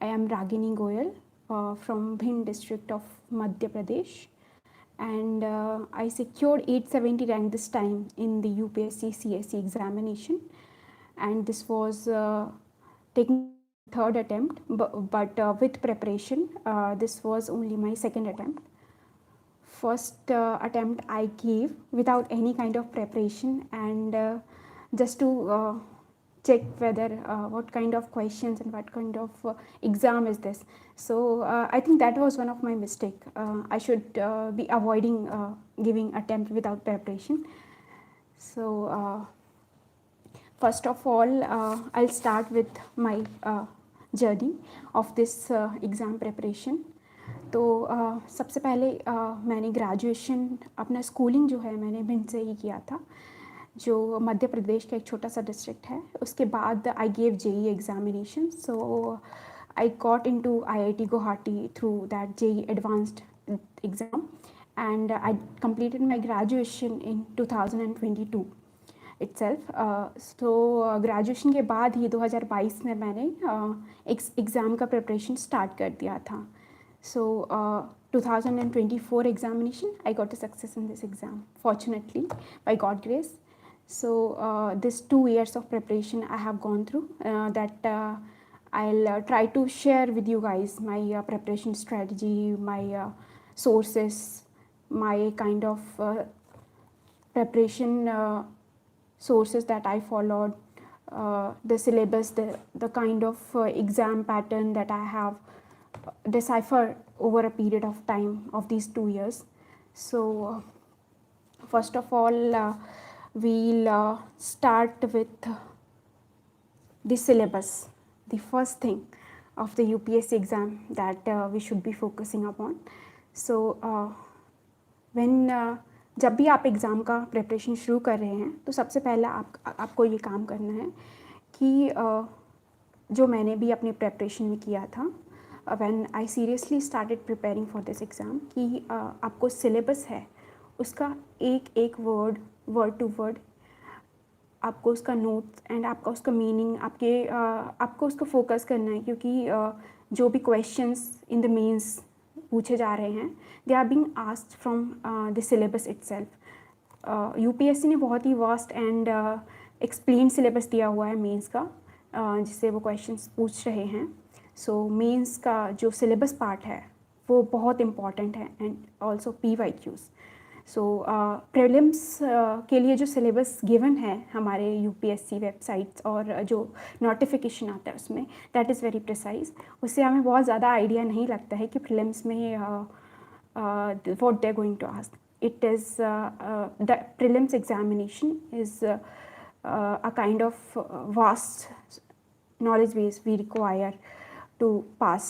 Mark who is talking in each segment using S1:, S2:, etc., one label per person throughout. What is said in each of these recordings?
S1: I am Ragini Goyal from Bhind district of Madhya Pradesh, and I secured 870 rank this time in the UPSC CSE examination, and this was technically my third attempt, but with preparation, this was only my second attempt. First attempt I gave without any kind of preparation, and just to check whether what kind of questions and what kind of exam is this. So I think that was one of my mistake. I should be avoiding giving attempt without preparation. So first of all, I'll start with my journey of this exam preparation. तो सबसे पहले मैंने graduation अपना schooling जो है मैंने भिंड से ही किया था, जो मध्य प्रदेश का एक छोटा सा डिस्ट्रिक्ट है. उसके बाद I gave JEE examination. So I got into IIT Guwahati through that JEE advanced exam, and I completed my graduation in 2022 itself. तो ग्रेजुएशन के बाद ही 2022 में मैंने एग्ज़ाम का प्रिपरेशन स्टार्ट कर दिया था. So 2024 examination, I got a success in this exam, fortunately, by God grace. So this 2 years of preparation I have gone through, that I'll try to share with you guys my preparation strategy, my sources, my kind of preparation sources that I followed, the syllabus, the kind of exam pattern that I have decipher over a period of time of these 2 years. So first of all, we'll start with the syllabus, the first thing of the UPSC exam that we should be focusing upon. So when जब भी आप exam का preparation शुरू कर रहे हैं, तो सबसे पहला आपको ये काम करना है कि जो मैंने भी अपनी प्रिपरेशन में किया था, when I seriously started preparing for this exam, कि आपको सिलेबस है उसका एक वर्ड टू वर्ड आपको उसका नोट्स एंड आपका उसका मीनिंग आपको उसको फोकस करना है, क्योंकि जो भी क्वेश्चंस इन द मेंस पूछे जा रहे हैं, they are being asked from the syllabus itself. UPSC ने बहुत ही वास्ट एंड एक्सप्लेन सिलेबस दिया हुआ है मेंस का, जिससे वो क्वेश्चंस पूछ रहे हैं. सो मेंस का जो सिलेबस पार्ट है वो बहुत इम्पॉर्टेंट है, and also PYQs. So prelims के लिए जो सिलेबस गिवन है हमारे यूपीएससी वेबसाइट्स और जो नोटिफिकेशन आता है उसमें, दैट इज़ वेरी प्रिसाइज. उससे हमें बहुत ज़्यादा आइडिया नहीं लगता है कि प्रीलिम्स में what they are going to ask. It is the prelims examination is a kind of vast knowledge base we require to pass.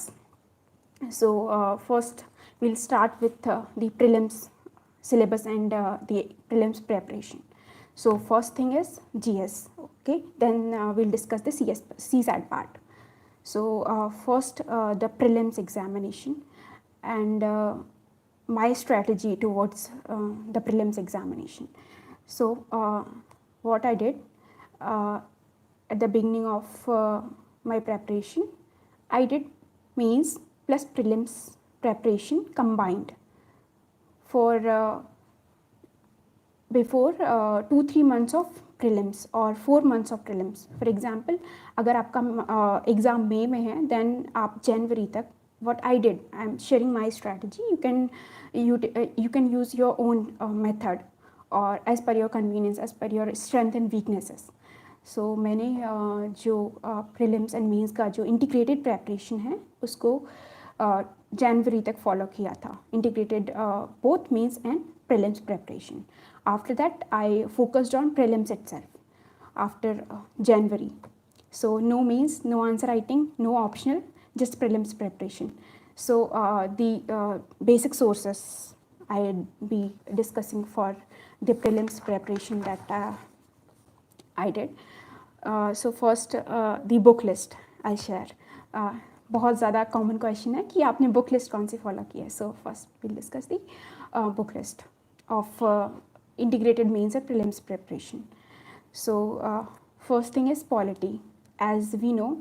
S1: So first we'll start with the prelims syllabus and the prelims preparation. So first thing is GS, okay, then we'll discuss the CSAT part. So first the prelims examination and my strategy towards the prelims examination. So what I did at the beginning of my preparation, I did mains plus prelims preparation combined for before 2-3 months of prelims or 4 months of prelims. For example, अगर आपका exam मई में है, then आप जनवरी तक, what I did, I am sharing my strategy. You can use your own method or as per your convenience, as per your strength and weaknesses. सो मैंने जो prelims and mains का जो इंटीग्रेटेड प्रेपरेशन है उसको जनवरी तक follow किया था, integrated both mains and prelims preparation. After that I focused on prelims itself after January. So no mains, no answer writing, no optional, just prelims preparation. So the basic sources I'll be discussing for the prelims preparation that I did. So first the book list I'll share. बहुत ज़्यादा common question है कि आपने book list कौन सी follow की है. So first will discuss the book list of integrated mains and prelims preparation. So first thing is polity. As we know,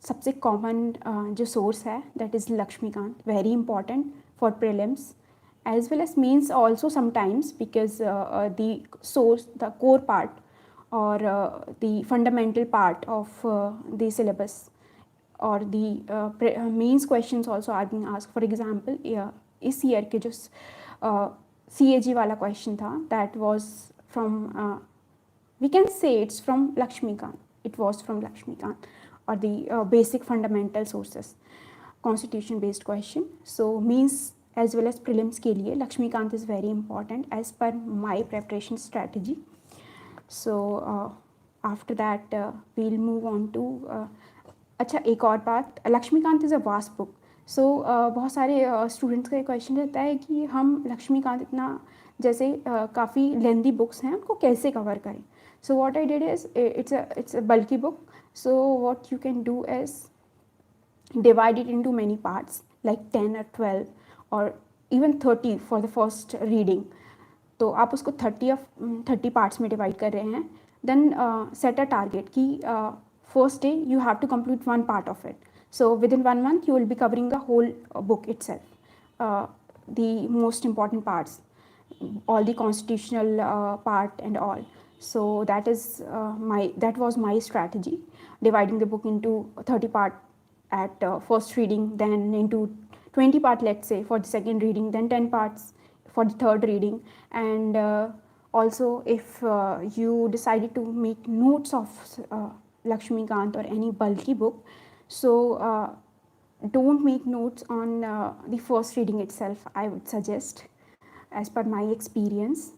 S1: सबसे common जो सोर्स है that is Laxmikanth, very important for prelims as well as means also sometimes because the source, the core part or the fundamental part of the syllabus or the means questions also are being asked. For example, इस year के जो CAG वाला question था that was from we can say it's from Lakshmikant. It was from Lakshmikant or the basic fundamental sources, constitution based question. So means as well as prelims के लिए Lakshmikant is very important as per my preparation strategy. So after that we'll move on to अच्छा एक और बात, Laxmikanth is a vast book. So बहुत सारे students का question रहता है कि हम लक्ष्मीकांत इतना जैसे काफ़ी लेंदी बुक्स हैं उनको कैसे कवर करें. सो what I did is it's a bulky book. So what you can do is divide it into many parts like 10 or 12 or even 30 for the first reading. तो आप उसको 30 पार्ट्स में डिवाइड कर रहे हैं. देन सेट अ टारगेट कि first day you have to complete one part of it. So within 1 month you will be covering the whole book itself, the most important parts, all the constitutional part and all. So that was my strategy, dividing the book into 30 part at first reading, then into 20 part let's say for the second reading, then 10 parts for the third reading. And also if you decided to make notes of Lakshmikant or any bulky book, so don't make notes on the first reading itself, I would suggest as per my experience.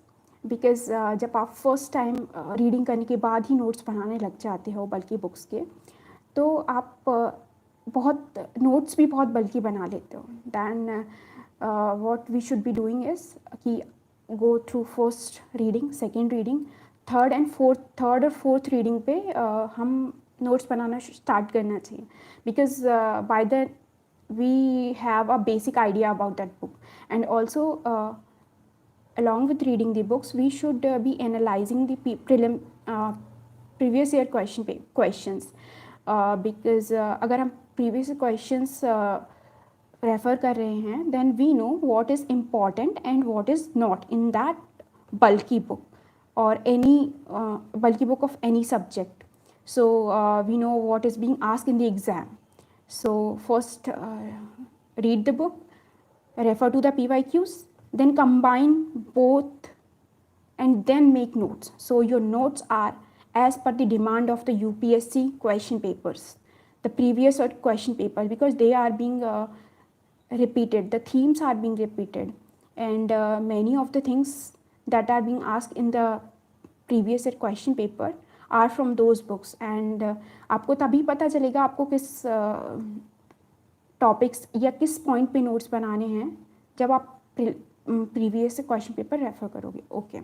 S1: Because जब आप first time reading करने के बाद ही notes बनाने लग जाते हो बल्कि बुक्स के, तो आप बहुत नोट्स भी बहुत बल्कि बना लेते हो. Then what we should be doing is कि go through first reading, second reading, third और फोर्थ रीडिंग पे हम नोट्स बनाना स्टार्ट करना चाहिए. Because by the we have a basic idea about that book. And also along with reading the books we should be analyzing the previous year questions. Because अगर हम previous questions refer कर रहे हैं then we know what is important and what is not in that bulky book or any bulky book of any subject. So we know what is being asked in the exam. So first read the book, refer to the PYQs, then combine both and then make notes. So your notes are as per the demand of the UPSC question papers, the previous question papers, because they are being repeated, the themes are being repeated, and many of the things that are being asked in the previous question paper are from those books. And आपको तभी पता चलेगा आपको किस topics या किस point पे notes बनाने हैं जब आप previous question paper refer karoge. Okay,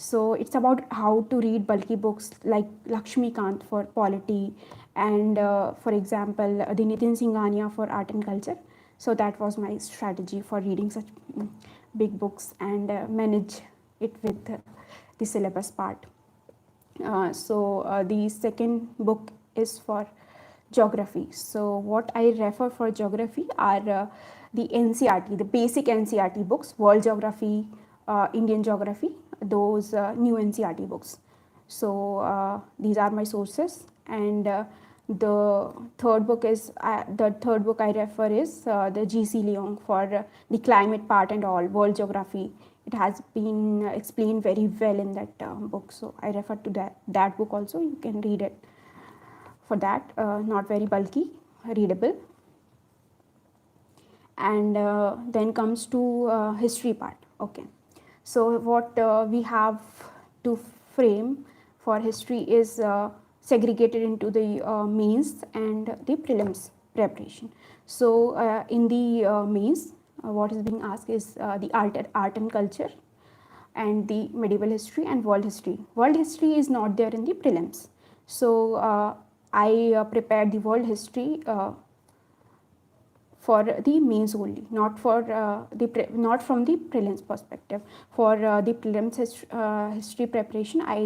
S1: so it's about how to read bulky books like Lakshmikant for polity and for example the Nitin Singhania for art and culture. So that was my strategy for reading such big books and manage it with the syllabus part. So the second book is for geography. So what I refer for geography are the NCERT, the basic NCERT books, world geography, Indian geography, those new NCERT books. So these are my sources. And the third book I refer is the GC Leong for the climate part and all, world geography. It has been explained very well in that book. So I refer to that book also. You can read it for that, not very bulky, readable. And then comes to history part. Okay, so what we have to frame for history is segregated into the mains and the prelims preparation. So in the mains what is being asked is the art and culture and the medieval history and world history. World history is not there in the prelims. So I prepared the world history for the mains only, not for not from the prelims perspective. For the prelims history preparation, I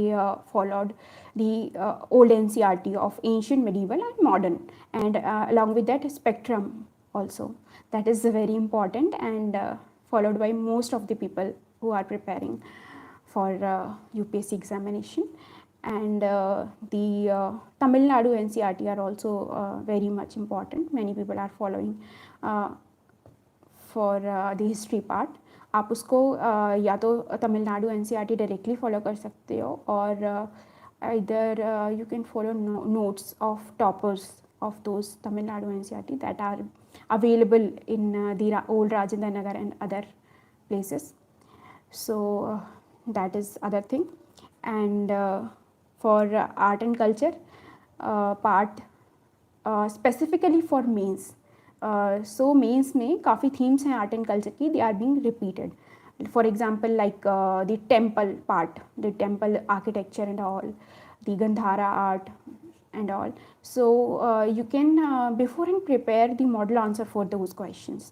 S1: followed the old NCERT of ancient, medieval, and modern, and along with that spectrum also. That is very important, and followed by most of the people who are preparing for UPSC examination. And the Tamil Nadu NCERT are also very much important. Many people are following for the history part. आप उसको या तो Tamil Nadu NCERT directly follow कर सकते हो, और either you can follow notes of toppers of those Tamil Nadu NCERT that are available in the old Rajendra Nagar and other places. So that is other thing. And for art and culture part, specifically for mains, so mains में काफ़ी themes हैं art and culture की, they are being repeated. For example, like the temple part, the temple architecture and all, the Gandhara art and all. So you can beforehand prepare the model answer for those questions.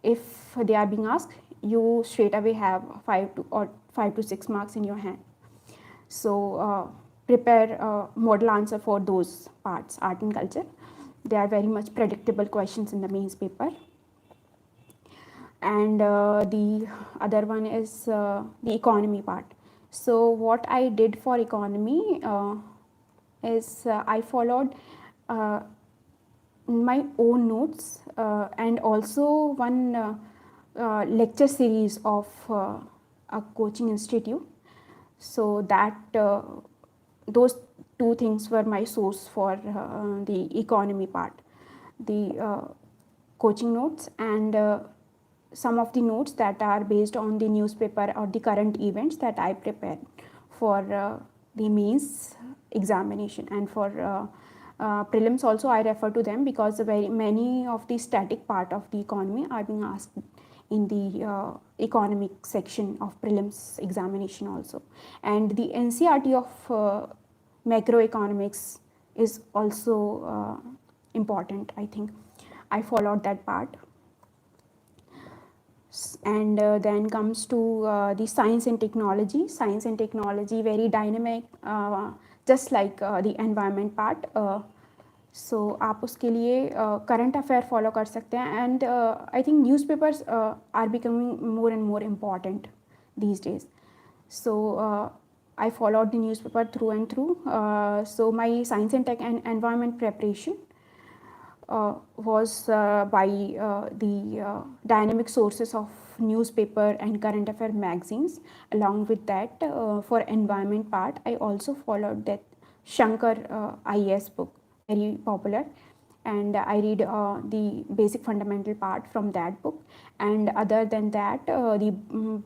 S1: If they are being asked, you straight away have 5 to 6 marks in your hand. So prepare model answer for those parts, art and culture. They are very much predictable questions in the mains paper. And the other one is the economy part. So what I did for economy is I followed my own notes and also one lecture series of a coaching institute. So that those two things were my source for the economy part, the coaching notes and some of the notes that are based on the newspaper or the current events that I prepared for the mains examination. And for prelims also I refer to them, because very many of the static part of the economy are being asked in the economic section of prelims examination also. And the NCERT of macroeconomics is also important, I think. I followed that part. And then comes to the science and technology. Science and technology very dynamic, just like the environment part. So आप उसके लिए current affair follow कर सकते हैं. And I think newspapers are becoming more and more important these days. So I followed the newspaper through and through. So my science and tech and environment preparation was by the dynamic sources of newspaper and current affair magazines. Along with that, for environment part, I also followed that Shankar IAS book, very popular, and I read the basic fundamental part from that book. And other than that, the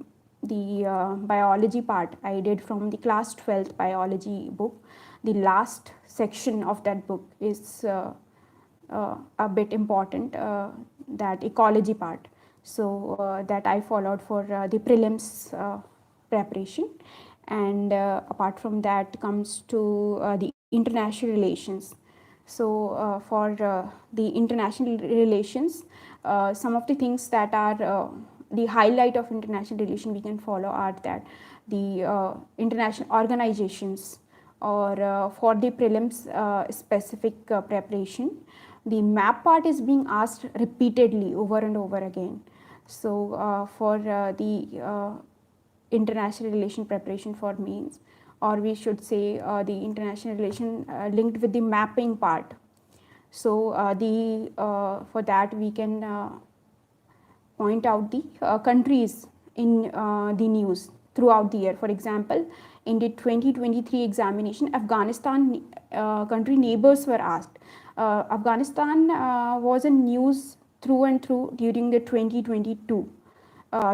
S1: biology part I did from the class 12th biology book. The last section of that book is a bit important, that ecology part. So that I followed for the prelims preparation. And apart from that comes to the international relations. So for the international relations, some of the things that are the highlight of international relation we can follow are that the international organizations, or for the prelims specific preparation, the map part is being asked repeatedly over and over again. So for the international relation preparation for mains, or we should say the international relation linked with the mapping part. So for that we can point out the countries in the news throughout the year. For example, in the 2023 examination, Afghanistan country neighbors were asked. Afghanistan was in news through and through during the 2022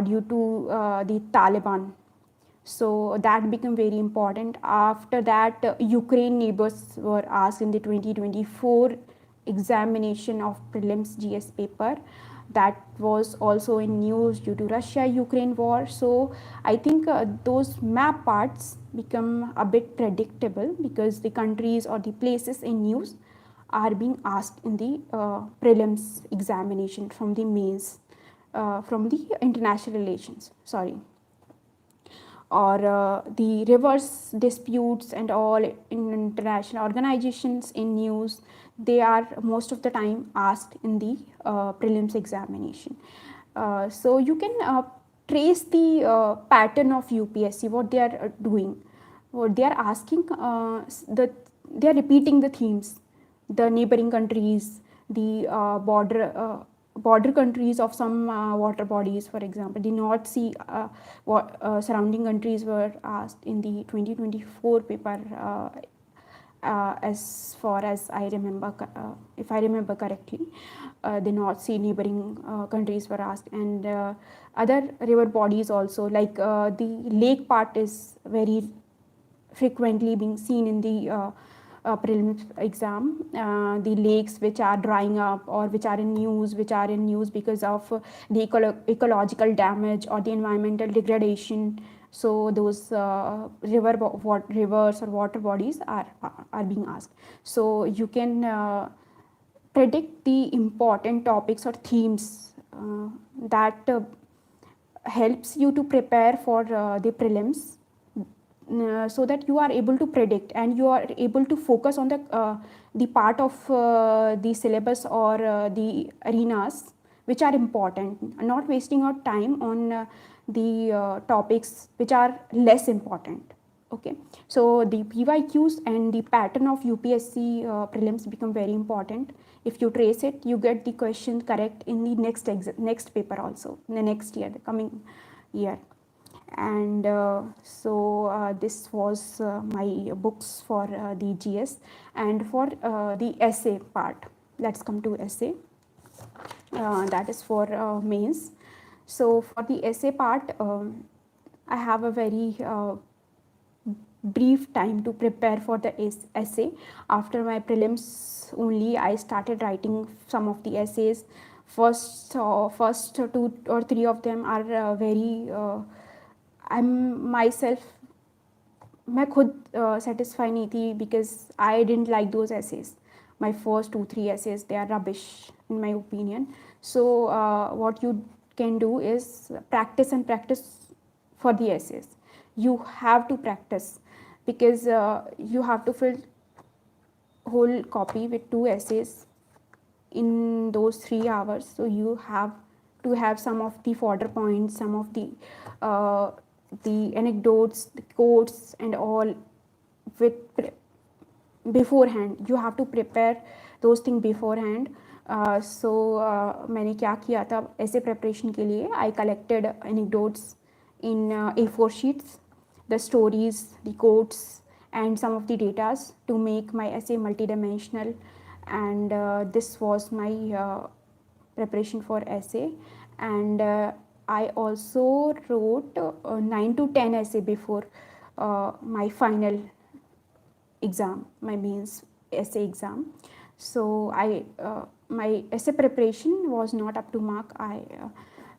S1: due to the Taliban. So that became very important. After that, Ukraine neighbors were asked in the 2024 examination of prelims GS paper. That was also in news due to Russia-Ukraine war. So I think those map parts become a bit predictable, because the countries or the places in news are being asked in the prelims examination from the mains, from the international relations, sorry, or the reverse disputes and all in international organizations, in news, they are most of the time asked in the prelims examination. So you can trace the pattern of UPSC, what they are doing, what they are asking, they are repeating the themes, the neighboring countries, the border countries of some water bodies, for example, the North Sea surrounding countries were asked in the 2024 paper, as far as I remember, if I remember correctly, the North Sea neighboring countries were asked, and other river bodies also, like the lake part is very frequently being seen in the prelims exam. The lakes which are drying up or which are in news, because of the ecological damage or the environmental degradation. So those rivers or water bodies are being asked. So you can predict the important topics or themes that helps you to prepare for the prelims, so that you are able to predict and you are able to focus on the part of the syllabus or the arenas which are important, not wasting your time on the topics which are less important. Okay, so the PYQs and the pattern of UPSC prelims become very important. If you trace it, you get the question correct in the next paper also, in the next year, the coming year. And so this was my books for the GS. And for the essay part, let's come to essay, that is for mains. So for the essay part, I have a very brief time to prepare for the essay. After my prelims only, I started writing some of the essays. First 2 or 3 of them are very मैं खुद satisfy नहीं थी, because I didn't like those essays. My first 2-3 essays, they are rubbish in my opinion. So what you can do is practice and practice for the essays. You have to practice, because you have to fill whole copy with 2 essays in those 3 hours. So you have to have some of the fodder points, some of the anecdotes, the quotes and all with beforehand. You have to prepare those things beforehand. So मैंने क्या किया था ऐसे preparation के लिए, I collected anecdotes in A4 sheets, the stories, the quotes and some of the datas to make my essay multidimensional. And this was my preparation for essay. And I also wrote 9 to 10 essay before my final exam, my mains essay exam. So my essay preparation was not up to mark.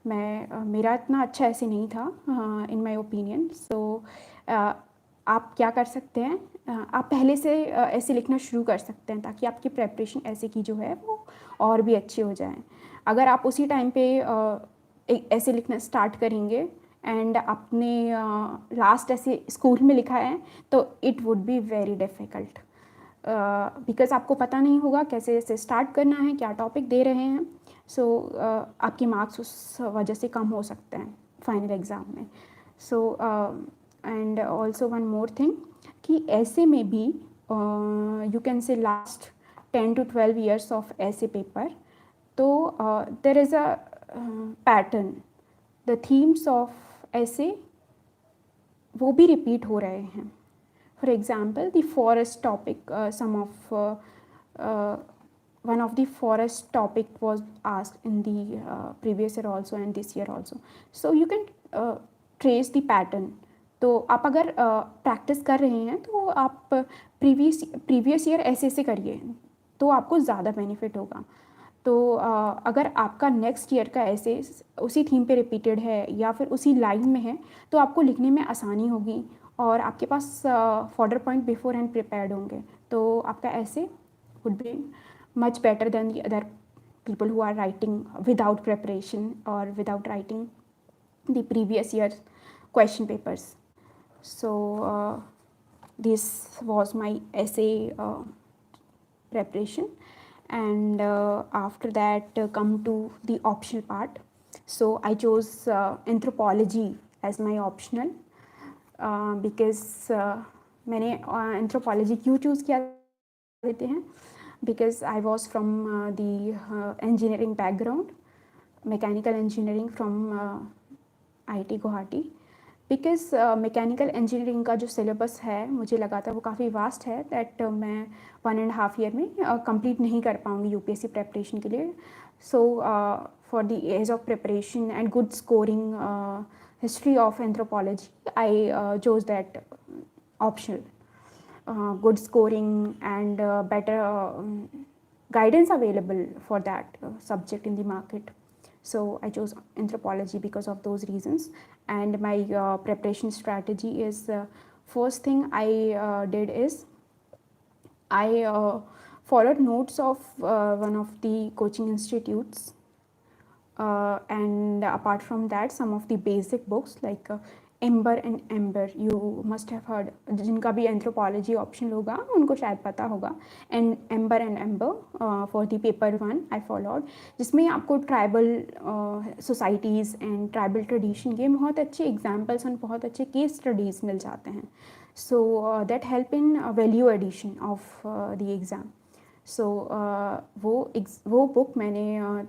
S1: मेरा इतना अच्छा ऐसे नहीं था in my opinion. So आप क्या कर सकते हैं, आप पहले से ऐसे लिखना शुरू कर सकते हैं, ताकि आपकी प्रेपरेशन ऐसे की जो है वो और भी अच्छी हो जाए. अगर आप उसी टाइम पे ऐसे लिखना स्टार्ट करेंगे एंड आपने लास्ट ऐसे स्कूल में लिखा है, तो it would be very difficult, because आपको पता नहीं होगा कैसे ऐसे स्टार्ट करना है, क्या टॉपिक दे रहे हैं. सो आपके मार्क्स उस वजह से कम हो सकते हैं फाइनल एग्ज़ाम में. So and also one more thing कि ऐसे में भी you can say last 10 to 12 years of ऐसे पेपर, तो there is a pattern. The themes of ऐसे वो भी रिपीट हो रहे हैं. For example the forest topic, some of one of the forest topic was asked in the previous year also and this year also. So you can trace the pattern. तो आप अगर practice कर रहे हैं तो आप प्रीवियस ईयर ऐसे करिए, तो आपको ज़्यादा बेनिफिट होगा. तो अगर आपका नेक्स्ट ईयर का ऐसे उसी थीम पे रिपीटेड है या फिर उसी लाइन में है, तो आपको लिखने में आसानी होगी और आपके पास further point beforehand prepared होंगे, तो आपका ऐसे would be much better than the other people who are writing without preparation or without writing the previous year's question papers. So this was my essay preparation, and after that come to the optional part. So I chose anthropology as my optional because मैंने anthropology क्यों choose किया देते हैं, because I was from the engineering background, mechanical engineering from IIT Guwahati. Because mechanical engineering का जो syllabus है मुझे लगा था वो काफ़ी वास्ट है, दैट मैं 1.5 ईयर में कंप्लीट नहीं कर पाऊँगी यूपीएससी प्रेपरेशन के लिए. So for the age of preparation and good scoring history of anthropology I chose that optional. Good scoring and better guidance available for that subject in the market. So I chose anthropology because of those reasons. And my preparation strategy is, first thing I did is I followed notes of one of the coaching institutes, and apart from that some of the basic books like amber and amber, you must have heard. जिनका भी anthropology option होगा उनको शायद पता होगा. And amber and amber for the paper 1 I followed, जिसमें आपको tribal societies and tribal tradition के बहुत अच्छे एग्जाम्पल्स एंड बहुत अच्छे केस स्टडीज़ मिल जाते हैं. So that help in value addition of the exam. So वो बुक मैंने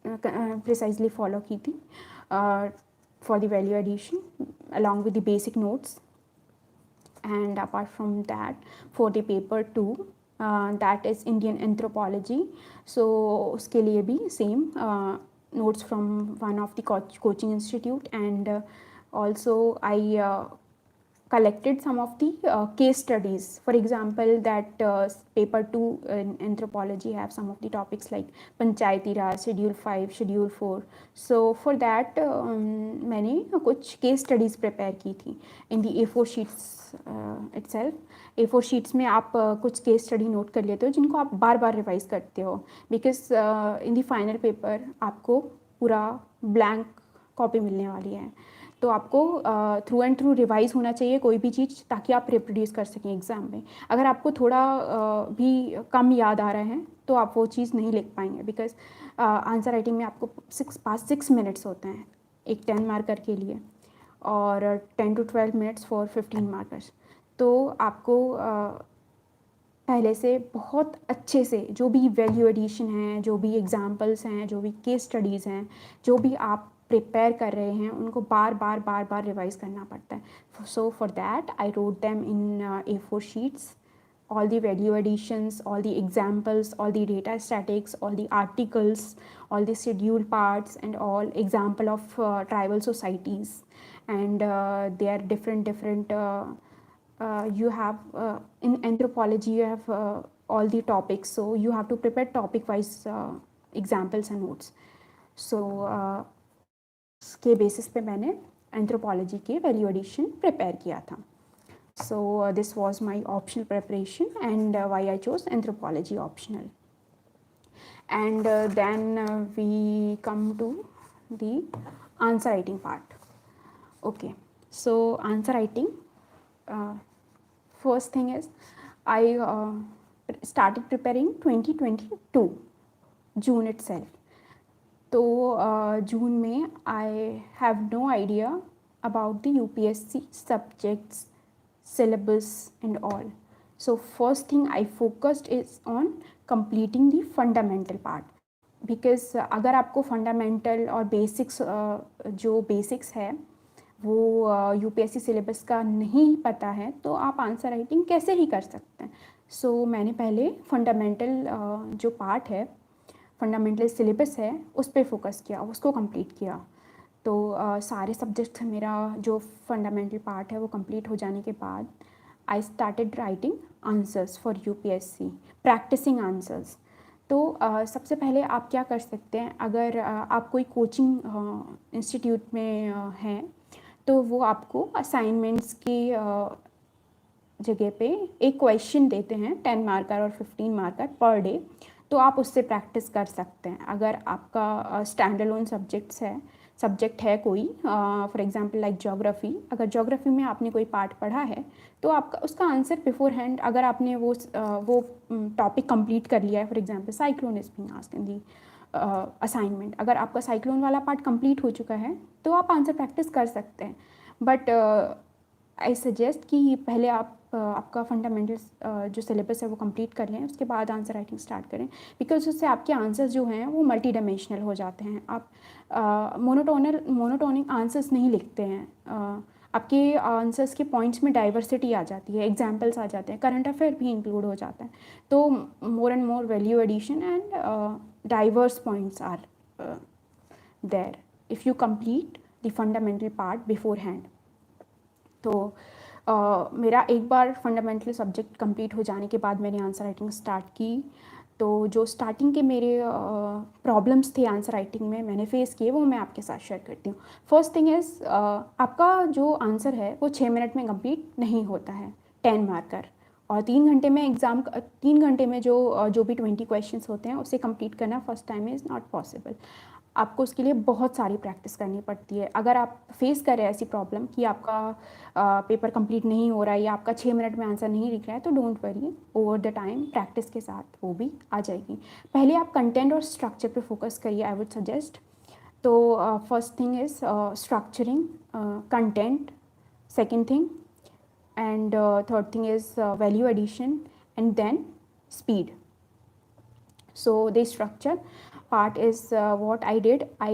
S1: प्रिसाइजली फॉलो की थी for the value addition along with the basic notes. And apart from that, for the paper 2, that is Indian anthropology, so uske liye bhi same notes from one of the coaching institute, and also I collected some of the case studies. For example, that paper 2 in anthropology have some of the topics like Panchayati Raj, Schedule 5, Schedule 4. So for that मैंने कुछ case studies prepare की थी in the A4 sheets itself. A4 sheets में आप कुछ case study note कर लेते हो जिनको आप बार बार revise करते हो, because in the final paper आपको पूरा blank copy मिलने वाली है. तो आपको थ्रू एंड थ्रू रिवाइज होना चाहिए कोई भी चीज़, ताकि आप रिप्रोड्यूस कर सकें एग्ज़ाम में. अगर आपको थोड़ा भी कम याद आ रहा है तो आप वो चीज़ नहीं लिख पाएंगे, बिकॉज आंसर राइटिंग में आपको 6 मिनट्स होते हैं एक 10 मार्कर के लिए, और 10 to 12 मिनट्स फॉर 15 मार्कर्स. तो आपको पहले से बहुत अच्छे से जो भी वैल्यू एडिशन है, जो भी एग्जाम्पल्स हैं, जो भी केस स्टडीज़ हैं, जो भी आप प्रिपेयर कर रहे हैं, उनको बार बार रिवाइज करना पड़ता है. So for that I wrote them in A4 sheets, all the value additions, all the examples, all the data statics, all the articles, all the schedule parts, and all example of tribal societies, and they are different you have in anthropology you have all the topics, so you have to prepare topic wise examples and notes. So के basis पे मैंने anthropology के value addition prepare किया था. So this was my optional preparation, and why I chose anthropology optional. And then we come to the answer writing part. Okay, so answer writing, first thing is I started preparing 2022 June itself. तो June में I have no idea about the UPSC subjects, syllabus and all. So first thing I focused is on completing the fundamental part, because अगर आपको fundamental और basics जो basics है वो UPSC syllabus का नहीं पता है तो आप आंसर राइटिंग कैसे ही कर सकते हैं. सो मैंने पहले फंडामेंटल जो पार्ट है, फंडामेंटल सिलेबस है, उस पर फोकस किया, उसको कंप्लीट किया. तो सारे सब्जेक्ट्स मेरा जो फंडामेंटल पार्ट है वो कंप्लीट हो जाने के बाद I started writing answers for UPSC, practising answers. तो सबसे पहले आप क्या कर सकते हैं, अगर आप कोई कोचिंग इंस्टीट्यूट में हैं तो वो आपको असाइनमेंट्स की जगह पे एक क्वेश्चन देते हैं 10 मार्कर और 15 मार्कर पर डे, तो आप उससे प्रैक्टिस कर सकते हैं। अगर आपका स्टैंड अलोन सब्जेक्ट है कोई, फॉर एग्जांपल लाइक ज्योग्राफी, अगर ज्योग्राफी में आपने कोई पार्ट पढ़ा है तो आपका उसका आंसर बिफोर हैंड, अगर आपने वो टॉपिक कंप्लीट कर लिया है, for example cyclone is being asked in the assignment, अगर आपका साइक्लोन वाला पार्ट कंप्लीट हो चुका है तो आप आंसर प्रैक्टिस कर सकते हैं। बट आई सजेस्ट कि पहले आप आपका फंडामेंटल जो सिलेबस है वो कंप्लीट कर लें, उसके बाद आंसर राइटिंग स्टार्ट करें, बिकॉज उससे आपके आंसर्स जो हैं वो मल्टी डायमेंशनल हो जाते हैं। आप मोनोटोनिक आंसर्स नहीं लिखते हैं, आपके आंसर्स के पॉइंट्स में डाइवर्सिटी आ जाती है, एग्जाम्पल्स आ जाते हैं, करंट अफेयर भी इंक्लूड हो जाता है, तो more and more value addition and diverse points are there if you complete the fundamental part beforehand। तो मेरा एक बार फंडामेंटल सब्जेक्ट कंप्लीट हो जाने के बाद मैंने आंसर राइटिंग स्टार्ट की, तो जो स्टार्टिंग के मेरे प्रॉब्लम्स थे आंसर राइटिंग में मैंने फेस किए, वो मैं आपके साथ शेयर करती हूँ। फर्स्ट थिंग इज़, आपका जो आंसर है वो 6 मिनट में कंप्लीट नहीं होता है 10 मार्कर, और 3 घंटे में 3 घंटे में जो भी 20 क्वेश्चंस होते हैं उसे कंप्लीट करना first time is not possible. आपको उसके लिए बहुत सारी प्रैक्टिस करनी पड़ती है। अगर आप फेस कर रहे हैं ऐसी प्रॉब्लम कि आपका पेपर कंप्लीट नहीं हो रहा है या आपका 6 मिनट में आंसर नहीं लिख रहा है, तो don't worry, over the time practice के साथ वो भी आ जाएगी। पहले आप कंटेंट और स्ट्रक्चर पे फोकस करिए, आई वुड सजेस्ट। तो first thing is structuring content, second thing, and third thing is value addition, and then speed. So the structure part is what I did. I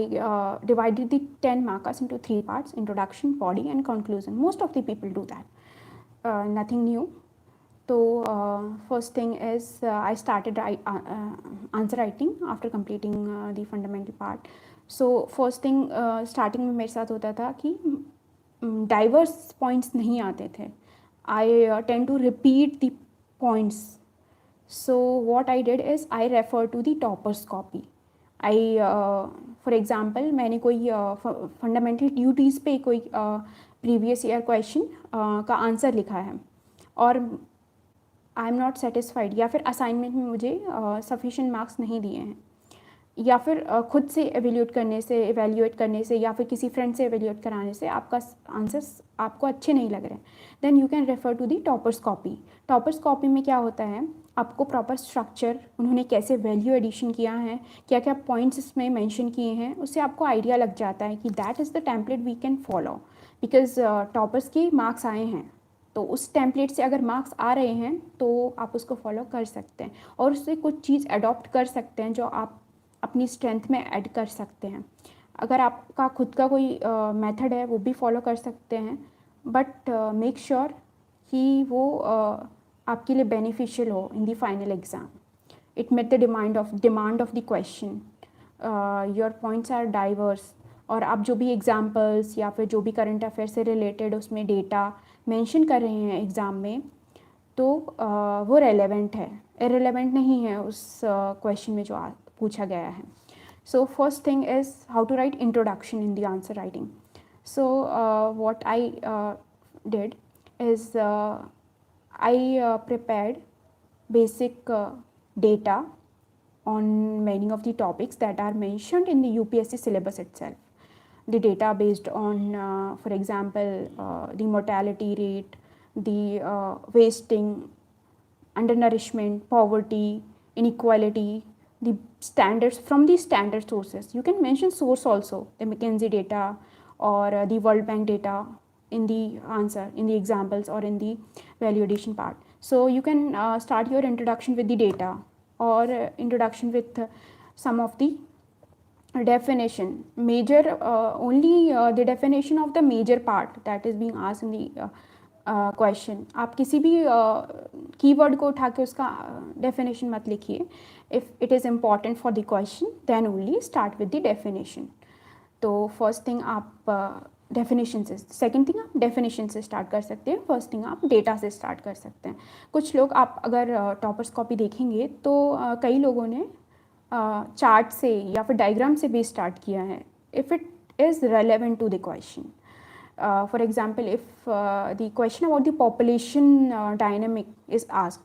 S1: divided the 10 markers into 3 parts: introduction, body and conclusion. Most of the people do that, nothing new. So first thing is I started answer writing after completing the fundamental part. So first thing, starting में मेरे साथ होता था कि diverse points नहीं आते थे, I tend to repeat the points. So what I did is I refer to the topper's copy. For example, मैंने कोई फंडामेंटल ड्यूटीज़ पे कोई प्रीवियस ईयर क्वेश्चन का आंसर लिखा है और आई एम नॉट सेटिस्फाइड, या फिर असाइनमेंट में मुझे सफिशेंट मार्क्स नहीं दिए हैं, या फिर खुद से एवेल्यूएट करने से या फिर किसी फ्रेंड से एवेल्यूएट कराने से आपका आंसर्स आपको अच्छे नहीं लग रहे हैं, then you can refer to the toppers copy. Toppers copy में क्या होता है, आपको प्रॉपर स्ट्रक्चर, उन्होंने कैसे वैल्यू एडिशन किया है, क्या क्या पॉइंट्स इसमें मेंशन किए हैं, उससे आपको आइडिया लग जाता है कि that is the template we can follow, because toppers के मार्क्स आए हैं, तो उस टेम्पलेट से अगर मार्क्स आ रहे हैं तो आप उसको फॉलो कर सकते हैं और उससे कुछ चीज़ अडॉप्ट कर सकते हैं जो आप अपनी स्ट्रेंथ में ऐड कर सकते हैं। अगर आपका खुद का कोई मेथड है वो भी फॉलो कर सकते हैं, बट मेक श्योर कि वो आपके लिए बेनिफिशियल हो in the final exam. It met the demand of the question, your points are diverse, और आप जो भी एग्जाम्पल्स या फिर जो भी करंट अफेयर से रिलेटेड उसमें डेटा मेंशन कर रहे हैं एग्ज़ाम में, तो वो रेलेवेंट है, इररिलेवेंट नहीं है उस क्वेश्चन में जो पूछा गया है। So first thing is how to write introduction in the answer writing. So what I did is I prepared basic data on many of the topics that are mentioned in the UPSC syllabus itself. The data based on, for example, the mortality rate, the wasting, undernourishment, poverty, inequality, the standards from the standard sources. You can mention source also, the McKinsey data or the World Bank data in the answer, in the examples or in the value addition part. So you can start your introduction with the data or introduction with some of the definition, major only the definition of the major part that is being asked in the question. आप किसी भी keyword को उठा के उसका definition मत लिखिए। If it is important for the question then only start with the definition. तो फर्स्ट थिंग आप डेफिनेशन से, सेकंड थिंग आप डेफिनेशन से स्टार्ट कर सकते हैं, फर्स्ट थिंग आप डेटा से स्टार्ट कर सकते हैं। कुछ लोग, आप अगर टॉपर्स कॉपी देखेंगे तो कई लोगों ने चार्ट से या फिर डायग्राम से भी स्टार्ट किया है, if it is relevant to the question. For example, if the question about the population dynamic is asked,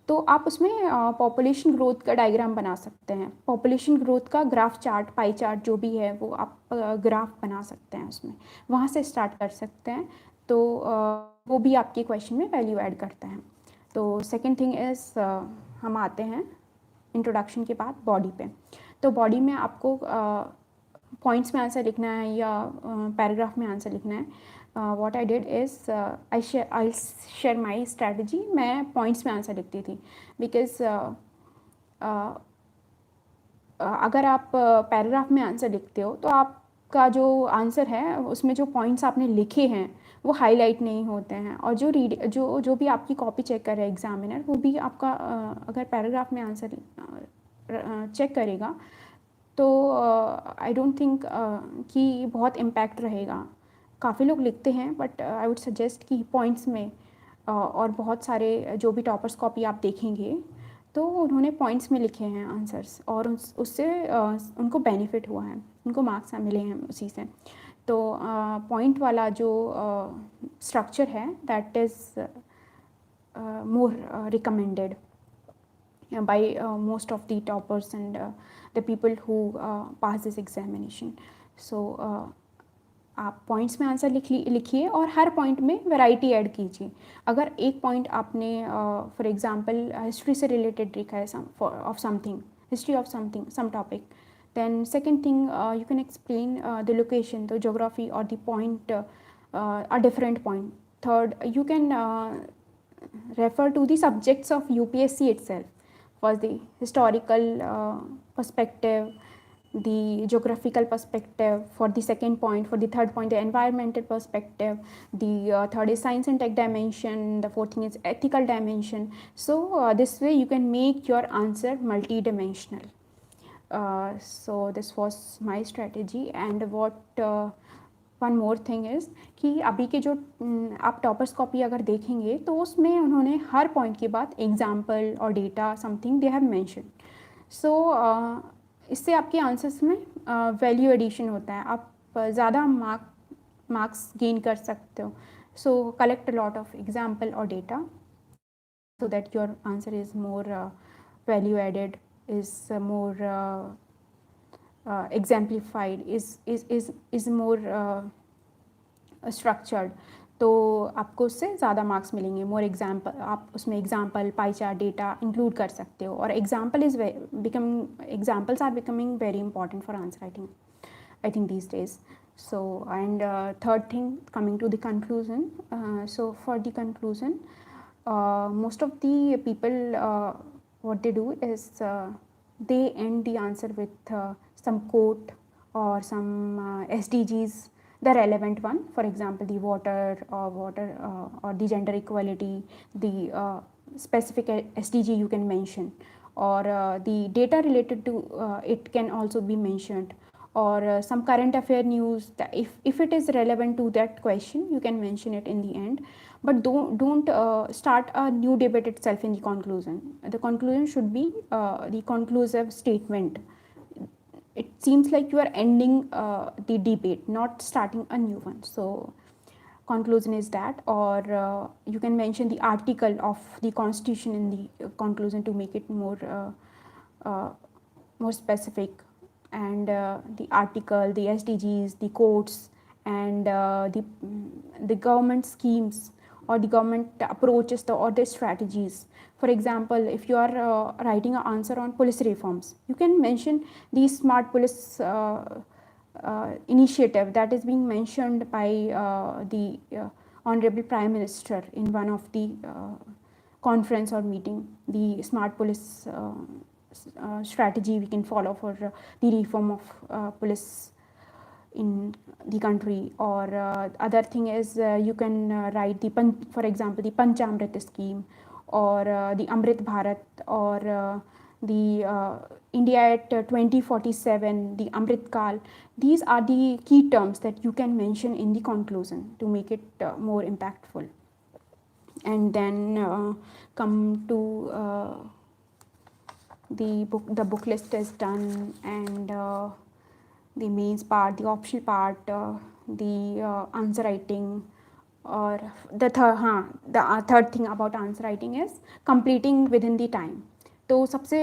S1: तो आप उसमें पॉपुलेशन ग्रोथ का डायग्राम बना सकते हैं, पॉपुलेशन ग्रोथ का ग्राफ चार्ट, पाई चार्ट जो भी है वो आप ग्राफ बना सकते हैं उसमें, वहाँ से स्टार्ट कर सकते हैं। तो वो भी आपके क्वेश्चन में वैल्यू ऐड करता है। तो सेकंड थिंग इज़ हम आते हैं इंट्रोडक्शन के बाद बॉडी पे। तो बॉडी में आपको पॉइंट्स में आंसर लिखना है या पैराग्राफ में आंसर लिखना है। What I did is I share my strategy. मैं पॉइंट्स में आंसर लिखती थी बिकॉज अगर आप पैराग्राफ में आंसर लिखते हो तो आपका जो आंसर है उसमें जो पॉइंट्स आपने लिखे हैं वो हाईलाइट नहीं होते हैं, और जो भी आपकी कॉपी चेक कर रहा है एग्जामिनर, वो भी आपका अगर पैराग्राफ में आंसर चेक करेगा तो आई डोंट थिंक कि बहुत इम्पैक्ट रहेगा। काफ़ी लोग लिखते हैं बट आई वुड सजेस्ट कि पॉइंट्स में और बहुत सारे जो भी टॉपर्स कॉपी आप देखेंगे तो उन्होंने पॉइंट्स में लिखे हैं आंसर्स, और उससे उनको बेनिफिट हुआ है, उनको मार्क्स मिले हैं उसी से। तो पॉइंट वाला जो स्ट्रक्चर है that is more recommended by most of the toppers and the people who pass this examination. So आप पॉइंट्स में आंसर लिखिए और हर पॉइंट में वैरायटी ऐड कीजिए। अगर एक पॉइंट आपने फॉर एग्जांपल हिस्ट्री से रिलेटेड लिखा है of something, history of something, some topic, then second thing you can explain the location, the geography or the point, a different point. Third, you can refer to the subjects of UPSC itself, for the historical perspective, the geographical perspective, for the second point, for the third point the environmental perspective, the third is science and tech dimension, the fourth thing is ethical dimension. So this way you can make your answer multi-dimensional. So this was my strategy. And what one more thing is कि अभी के जो आप toppers copy अगर देखेंगे तो उसमें उन्होंने हर पॉइंट के बाद एग्जाम्पल और data something they have mention. So इससे आपके आंसर्स में वैल्यू एडिशन होता है, आप ज़्यादा मार्क्स गेन कर सकते हो। So collect a lot of example और data so that your answer is more value added, is more exemplified, is more structured. तो आपको उससे ज़्यादा मार्क्स मिलेंगे। मोर एग्जाम्पल, आप उसमें example, pie chart, data include कर सकते हो, और examples are becoming very important for answer I think these days. So and third thing, coming to the conclusion, so for the conclusion, most of the people what they do is they end the answer with some quote or some SDGs, the relevant one, for example the water or the gender equality, the specific SDG you can mention, or the data related to it can also be mentioned, or some current affair news that if it is relevant to that question you can mention it in the end. But don't start a new debate itself in the conclusion. The conclusion should be the conclusive statement. It seems like you are ending the debate, not starting a new one. So conclusion is that, or you can mention the article of the constitution in the conclusion to make it more specific, and the article, the SDGs, the quotes, and the government schemes or the government approaches or the strategies. For example, if you are writing an answer on police reforms, you can mention the smart police initiative that is being mentioned by the Honorable Prime Minister in one of the conference or meeting. The smart police strategy we can follow for the reform of police in the country. Or other thing is you can write the for example the Panchamrit scheme, or the Amrit Bharat, or the India at 2047, the Amrit Kal. These are the key terms that you can mention in the conclusion to make it more impactful. And then come to the book list is done, and the mains part, the optional part, the answer writing, or the third thing about answer writing is completing within the time. तो सबसे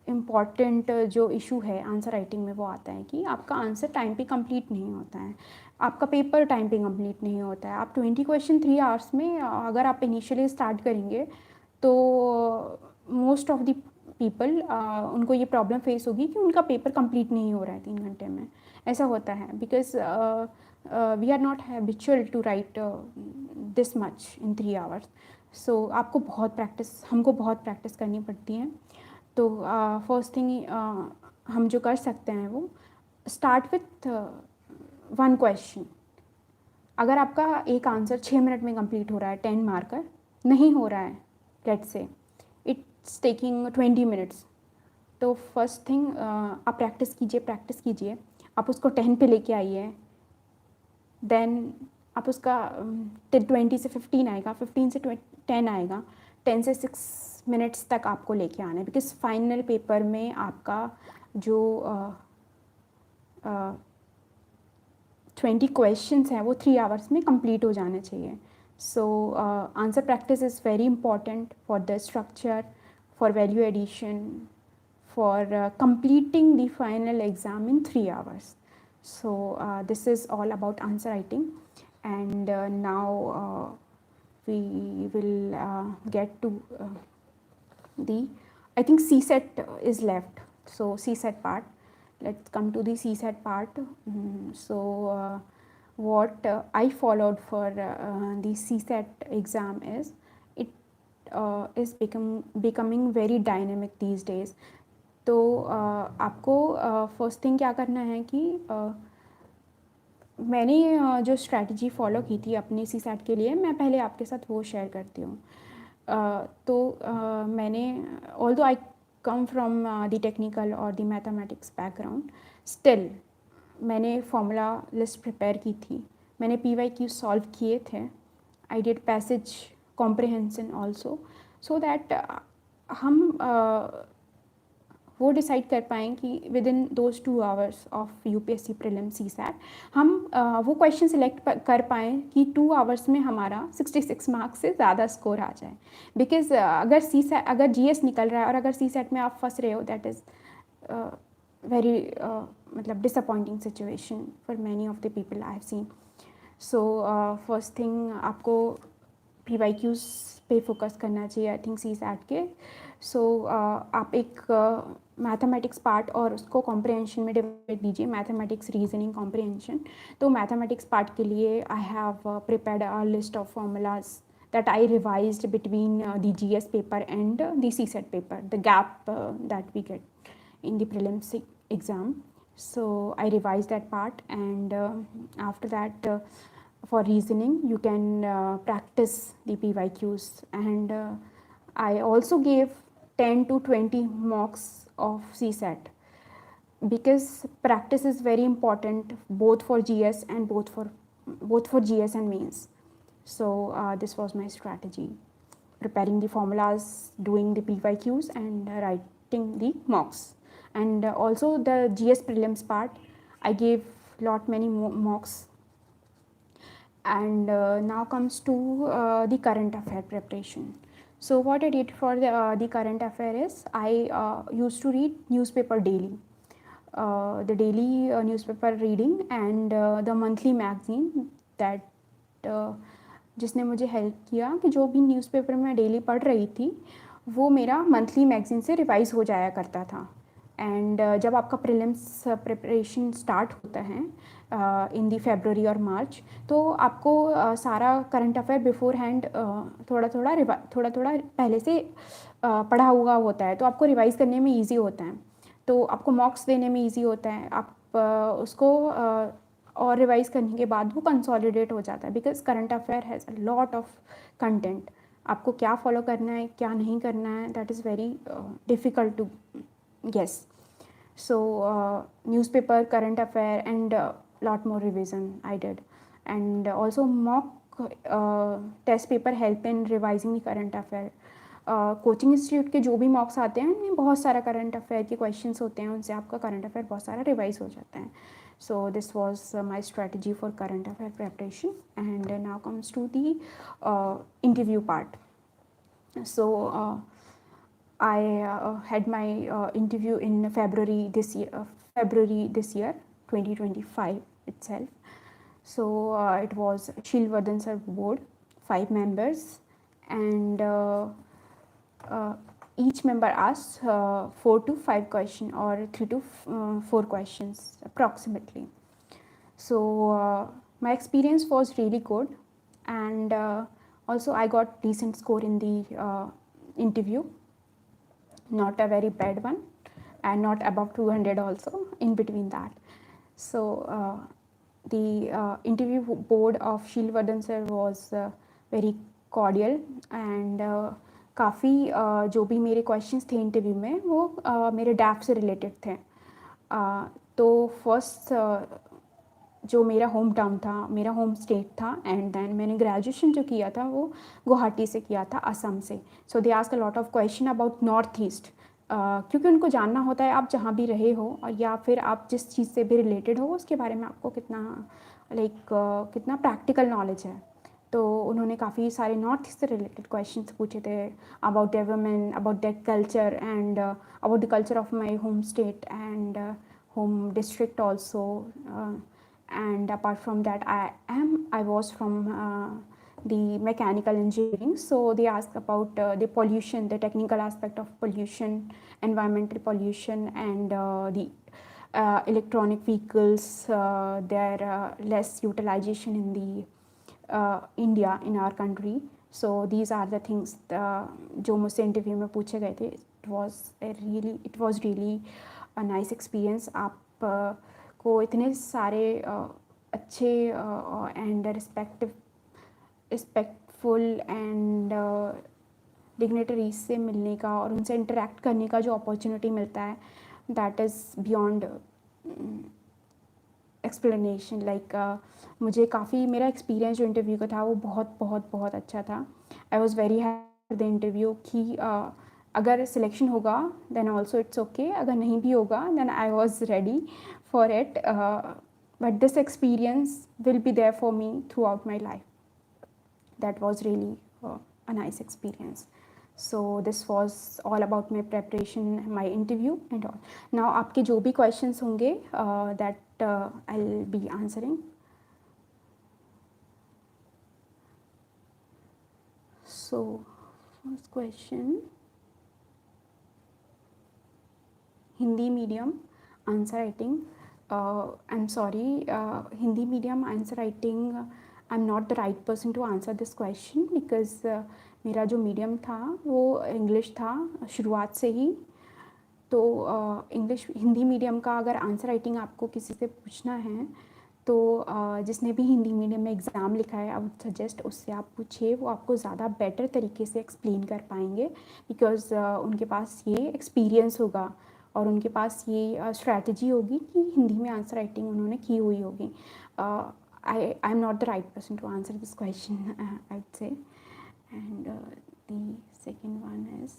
S1: important जो issue है answer writing में वो आता है कि आपका आंसर टाइम पे कंप्लीट नहीं होता है, आपका पेपर टाइम पे कंप्लीट नहीं होता है. आप 20 क्वेश्चन 3 आवर्स में अगर आप इनिशियली स्टार्ट करेंगे तो मोस्ट ऑफ द पीपल उनको ये प्रॉब्लम फेस होगी कि उनका पेपर कंप्लीट नहीं हो रहा है 3 घंटे में. ऐसा होता है because we are not habitual to write this much in 3 hours. So आपको हमको बहुत प्रैक्टिस करनी पड़ती है. तो फर्स्ट थिंग हम जो कर सकते हैं वो स्टार्ट विथ 1 क्वेश्चन. अगर आपका एक आंसर 6 मिनट में कंप्लीट हो रहा है 10 मार्कर, नहीं हो रहा है, let's say it's taking 20 minutes, तो फर्स्ट थिंग आप प्रैक्टिस कीजिए. आप उसको 10 पे लेके आइए. देन आप उसका 20 से 15 आएगा, 15 से 10 आएगा, 10 से 6 मिनट्स तक आपको लेके आना है. बिकॉज फाइनल पेपर में आपका जो 20 क्वेश्चंस हैं वो 3 आवर्स में कंप्लीट हो जाने चाहिए. So answer practice is very important for the structure, for value addition, for completing the final exam in 3 hours. So this is all about answer writing, and now we will get to the, I think CSET is left. So CSET part, let's come to the CSET part. So what I followed for the CSET exam is, it is becoming very dynamic these days. तो आपको first thing क्या करना है कि मैंने जो strategy follow की थी अपनी CSAT के लिए, मैं पहले आपके साथ वो शेयर करती हूँ. तो मैंने, although I come from the technical और द मैथमेटिक्स बैकग्राउंड, स्टिल मैंने फॉर्मूला लिस्ट प्रिपेयर की थी, मैंने PYQ सॉल्व किए थे, I did passage comprehension also, so that हम वो डिसाइड कर पाएँ कि with in those 2 hours of UPSC prelim CSAT हम वो क्वेश्चन सिलेक्ट कर पाएँ कि 2 आवर्स में हमारा 66 मार्क्स से ज़्यादा स्कोर आ जाए. बिकॉज अगर GS निकल रहा है और अगर CSAT में आप फंस रहे हो, दैट इज़ वेरी मतलब disappointing situation for many of the people I have seen. So first thing आपको PYQs पे फोकस करना चाहिए आई थिंक CSAT के. सो आप एक मैथमेटिक्स पार्ट और उसको कॉम्प्रिहेंशन में डिवाइड कीजिए, मैथमेटिक्स, रीजनिंग, कॉम्प्रिहेंशन. तो मैथमेटिक्स पार्ट के लिए I have prepared a list of formulas that I revised between the GS paper and the CSET paper, the gap that we get in the prelims exam. So I revised that part, and after that for reasoning you can practice the PYQs, and I also gave 10 to 20 mocks of CSAT, because practice is very important both for GS and both for GS and mains. So this was my strategy: preparing the formulas, doing the PYQs, and writing the mocks. And also the GS prelims part, I gave many mocks. And now comes to the current affair preparation. So what I did for the current affair is, I used to read newspaper daily, the daily newspaper reading, and the monthly magazine that जिसने मुझे help किया कि जो भी newspaper मैं daily पढ़ रही थी वो मेरा मंथली मैगज़ीन से रिवाइज़ हो जाया करता था. एंड जब आपका प्रीलिम्स प्रिपरेशन स्टार्ट होता है इन दी फरवरी और मार्च, तो आपको सारा करंट अफेयर बिफोर हैंड थोड़ा थोड़ा पहले से पढ़ा हुआ होता है, तो आपको रिवाइज़ करने में ईजी होता है, तो आपको मॉक्स देने में ईजी होता है. आप उसको और रिवाइज़ करने के बाद वो कंसोलिडेट हो जाता है, because current affair has a lot of content. आपको क्या फॉलो करना है, क्या नहीं करना है, that is very difficult to guess. So newspaper, current affair, and lot more revision I did. And also mock test paper help in revising the current affair. Coaching institute के जो भी मॉक्स आते हैं उनमें बहुत सारा करंट अफेयर के questions होते हैं, उनसे आपका करंट अफेयर बहुत सारा रिवाइज हो जाता है. So this was my strategy for current affair preparation. And now comes to the interview part. So I had my interview in February this year 2025 itself. So it was Shilvardhan Sir board, 5 members, and each member asked 4 to 5 questions or 3 to 4 questions approximately. So my experience was really good, and also I got decent score in the interview, not a very bad one, and not above 200 also, in between that. So the interview board of Shilvardhan sir was very cordial, and काफ़ी जो भी मेरे questions थे interview में वो मेरे डैफ से related थे. तो फर्स्ट जो मेरा होम टाउन था, मेरा होम स्टेट था, एंड देन मैंने ग्रेजुएशन जो किया था वो गुवाहाटी से किया था, असम से. So they ask a lot of question about North East, क्योंकि उनको जानना होता है आप जहाँ भी रहे हो या फिर आप जिस चीज़ से भी रिलेटेड हो उसके बारे में आपको कितना कितना प्रैक्टिकल नॉलेज है. तो उन्होंने काफ़ी सारे नॉर्थ ईस्ट से रिलेटेड क्वेश्चंस पूछे थे about their women, about their culture, and about the culture of my home state and home district also. And apart from that, I was from the mechanical engineering, so they asked about the pollution, the technical aspect of pollution, environmental pollution, and the electronic vehicles, their less utilization in the India, in our country. So these are the things जो मुझसे interview में पूछे गए थे. It was really a nice experience. आप को इतने सारे अच्छे एंड रिस्पेक्टफुल एंड डिग्नेटरीज से मिलने का और उनसे इंटरेक्ट करने का जो अपॉर्चुनिटी मिलता है, दैट इज़ बियॉन्ड एक्सप्लेनेशन. मुझे काफ़ी मेरा एक्सपीरियंस जो इंटरव्यू का था वो बहुत बहुत बहुत अच्छा था. I was very happy the interview कि अगर सिलेक्शन होगा देन ऑल्सो इट्स ओके, अगर नहीं भी होगा then I was ready for it. But this experience will be there for me throughout my life. That was really a nice experience. So this was all about my preparation, my interview and all. Now आपके जो भी questions होंगे that I'll be answering. So first question, Hindi medium answer writing. I'm sorry, Hindi medium answer writing, I'm not the right person to answer this question because मेरा जो medium था वो English था शुरुआत से ही. तो इंग्लिश हिंदी मीडियम का अगर आंसर राइटिंग आपको किसी से पूछना है तो जिसने भी हिंदी मीडियम में एग्ज़ाम लिखा है आई वुड सजेस्ट उससे आप पूछिए, वो आपको ज़्यादा बेटर तरीके से एक्सप्लेन कर पाएंगे बिकॉज़ उनके पास ये एक्सपीरियंस होगा और उनके पास ये स्ट्रैटेजी होगी कि हिंदी में आंसर राइटिंग उन्होंने की हुई होगी. I am not the right person to answer this question, I would say. And the second one is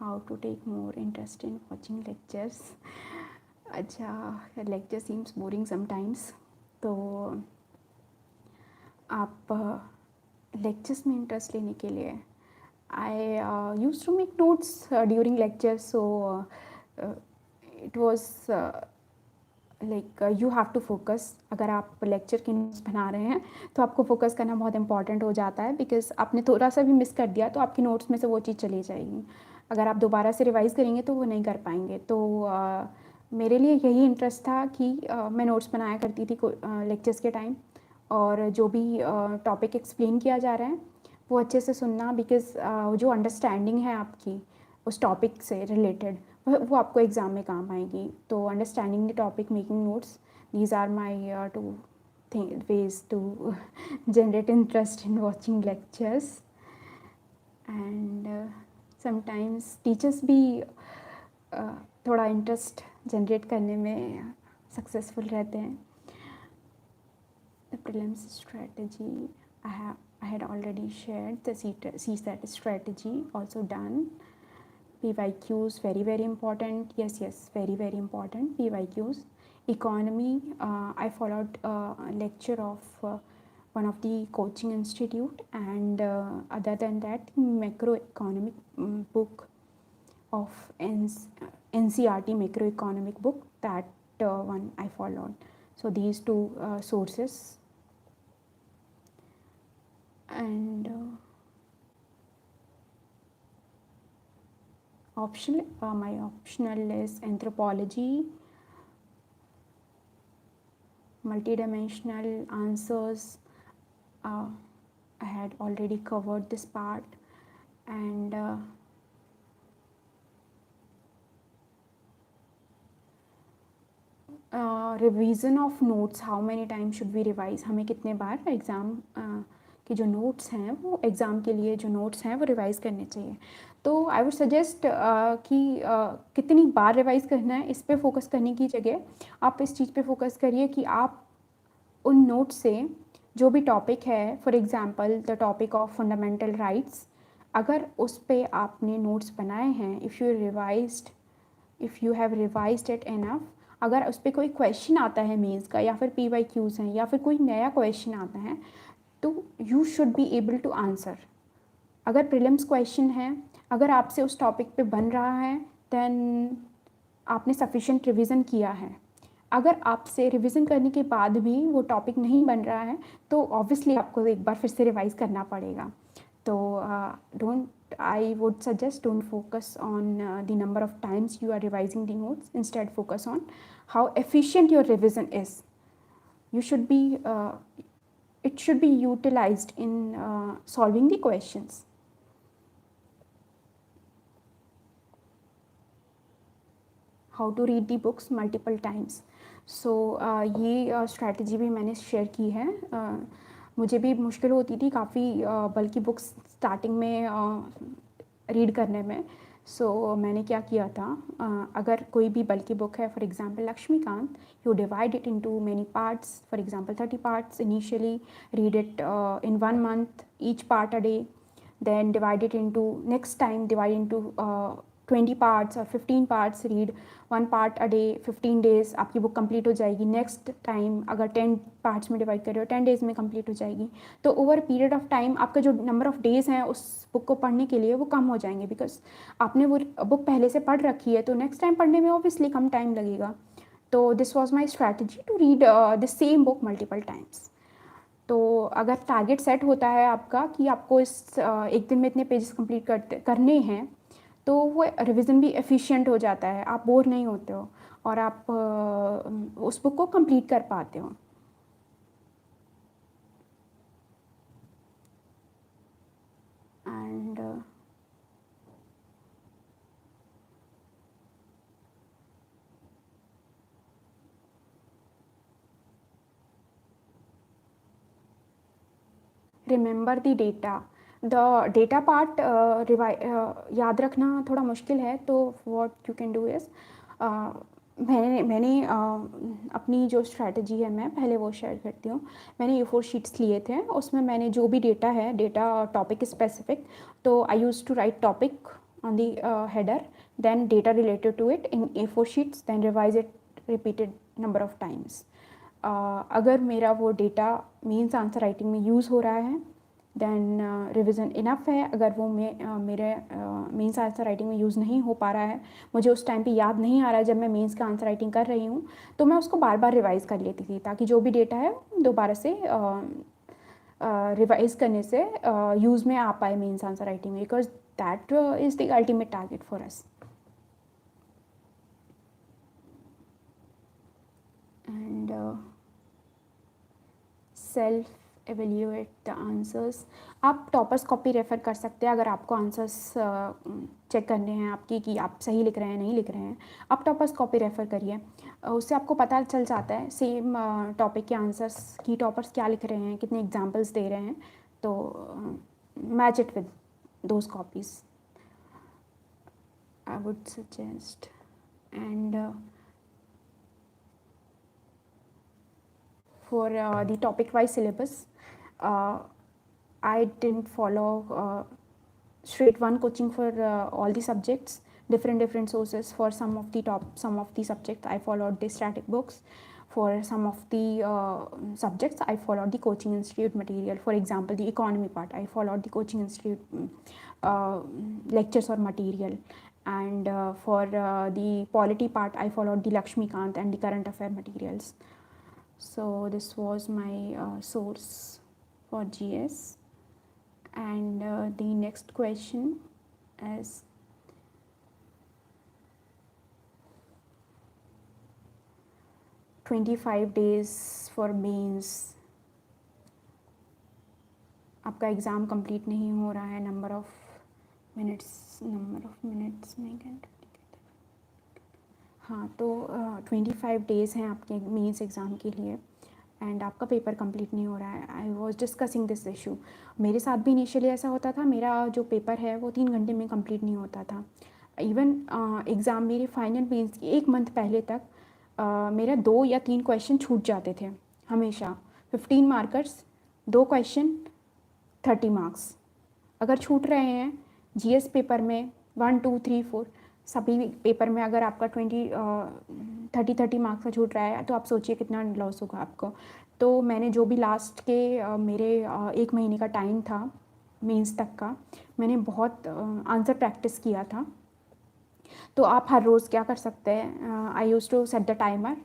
S1: how to take more interest in watching lectures. अच्छा, lecture seems boring sometimes. तो आप lectures में interest लेने के लिए I used to make notes during lectures, so it was you have to focus. अगर आप lecture की नोट्स बना रहे हैं तो आपको फोकस करना बहुत इंपॉर्टेंट हो जाता है बिकॉज आपने थोड़ा सा भी मिस कर दिया तो आपकी नोट्स में से वो चीज़ चली जाएगी. अगर आप दोबारा से रिवाइज़ करेंगे तो वो नहीं कर पाएंगे. तो मेरे लिए यही इंटरेस्ट था कि मैं नोट्स बनाया करती थी लेक्चर्स के टाइम, और जो भी टॉपिक एक्सप्लेन किया जा रहा है वो अच्छे से सुनना बिकॉज़ जो अंडरस्टैंडिंग है आपकी उस टॉपिक से रिलेटेड वो आपको एग्ज़ाम में काम आएगी. तो understanding the topic, making notes, these are my two ways to generate interest in watching lectures. And sometimes teachers भी थोड़ा इंटरेस्ट जनरेट करने में सक्सेसफुल रहते हैं. The prelims strategy, I had already shared. The CSAT strategy also done. PYQs, very important. Yes, very important. PYQs. Economy, I followed a lecture of one of the coaching institute, and other than that, macroeconomic book of NCRT macroeconomic book, that one I followed. So these two sources. And optional, my optional is anthropology, multidimensional answers. I had already covered this part. And revision of notes, how many time should we revise, हमें कितने बार exam के जो notes हैं, वो exam के लिए जो notes हैं वो रिवाइज करने चाहिए. तो आई वुड सजेस्ट कि कितनी बार रिवाइज करना है, इस पे फोकस करने की जगह आप इस चीज़ पे फोकस करिए कि आप उन नोट्स से जो भी टॉपिक है, for example the topic of fundamental rights, अगर उस पे आपने नोट्स बनाए हैं, if you have revised it enough, अगर उस पर कोई क्वेश्चन आता है मेंस का, या फिर PYQs हैं, या फिर कोई नया क्वेश्चन आता है, तो you should be able to answer. अगर प्रीलिम्स क्वेश्चन है, अगर आपसे उस टॉपिक पे बन रहा है, देन आपने सफिशिएंट रिवीजन किया है. अगर आपसे रिवीजन करने के बाद भी वो टॉपिक नहीं बन रहा है, तो ऑब्वियसली आपको एक बार फिर से रिवाइज करना पड़ेगा. तो I would suggest don't focus on the number of times you are revising the notes. Instead, focus on how efficient your revision is. It should be utilized in solving the questions. How to read the books multiple times. So ये strategy भी मैंने share की है. मुझे भी मुश्किल होती थी काफ़ी बल्कि बुक्स स्टार्टिंग में रीड करने में. सो मैंने क्या किया था, अगर कोई भी बल्कि बुक है, for example Laxmikanth, you divide it into many parts, for example 30 parts initially, read it in 1 month, each part a day, then divide it into, next time divide into 20 parts or 15 parts, read 1 part a day, 15 days आपकी book complete हो जाएगी. Next time अगर 10 parts में divide कर रहे हो, 10 days में complete हो जाएगी. तो ओवर पीरियड ऑफ टाइम आपका जो नंबर ऑफ डेज़ हैं उस बुक को पढ़ने के लिए वो कम हो जाएंगे, बिकॉज आपने वो बुक पहले से पढ़ रखी है, तो नेक्स्ट टाइम पढ़ने में ऑब्वियसली कम टाइम लगेगा. तो this was my strategy to read the same book multiple times. तो अगर टारगेट सेट होता है आपका कि आपको इस एक दिन में इतने पेजेस कंप्लीट करने हैं, तो वो रिवीजन भी एफिशिएंट हो जाता है, आप बोर नहीं होते हो और आप उस बुक को कंप्लीट कर पाते हो. And remember the data part याद रखना थोड़ा मुश्किल है. तो what you can do is, मैंने अपनी जो स्ट्रैटेजी है, मैं पहले वो शेयर करती हूँ. मैंने A4 शीट्स लिए थे, उसमें मैंने जो भी डेटा है, डेटा टॉपिक स्पेसिफिक, तो I use to write topic on the header, then data related to it in A4 sheets, then revise it repeated number of times. अगर मेरा वो डेटा मेंस आंसर राइटिंग में use हो रहा है, then revision enough है. अगर वो मेरे मेंस आंसर राइटिंग में यूज़ नहीं हो पा रहा है, मुझे उस टाइम पे याद नहीं आ रहा है जब मैं मेंस का आंसर राइटिंग कर रही हूँ, तो मैं उसको बार बार रिवाइज़ कर लेती थी, ताकि जो भी डेटा है दोबारा से रिवाइज़ करने से यूज़ में आ पाए मेंस आंसर राइटिंग में, because that is the ultimate target for us. And self evaluate the answers. आप टॉपर्स कॉपी रेफ़र कर सकते हैं अगर आपको आंसर्स चेक करने हैं आपकी कि आप सही लिख रहे हैं नहीं लिख रहे हैं. आप टॉपर्स कॉपी रेफ़र करिए, उससे आपको पता चल जाता है सेम टॉपिक के आंसर्स की टॉपर्स क्या लिख रहे हैं, कितने एग्जांपल्स दे रहे हैं. तो match it with those copies, I would suggest. And for the topic wise syllabus, I didn't follow straight one coaching for all the subjects, different sources. For some of the subjects I followed the static books. For some of the subjects I followed the coaching institute material. For example, the economy part I followed the coaching institute lectures or material, and for the polity part I followed the Lakshmikant and the current affair materials. So this was my source for GS. And the next question is, "25 days for mains, आपका exam complete नहीं हो रहा है, number of minutes में क्या?" हाँ, तो 25 days हैं आपके मेंस एग्ज़ाम के लिए एंड आपका पेपर कंप्लीट नहीं हो रहा है. I was discussing this issue. मेरे साथ भी इनिशियली ऐसा होता था, मेरा जो पेपर है वो 3 घंटे में कंप्लीट नहीं होता था. इवन एग्ज़ाम मेरे फाइनल मेंस की 1 मंथ पहले तक मेरा 2 या 3 क्वेश्चन छूट जाते थे हमेशा. 15 मार्कर्स, 2 क्वेश्चन, 30 मार्क्स. अगर छूट रहे हैं जीएस पेपर में 1 2 3 4 सभी पेपर में, अगर आपका 30 मार्क्स का छूट रहा है तो आप सोचिए कितना लॉस होगा आपको. तो मैंने जो भी लास्ट के मेरे 1 महीने का टाइम था मेंस तक का, मैंने बहुत आंसर प्रैक्टिस किया था. तो आप हर रोज़ क्या कर सकते हैं, I use to set the timer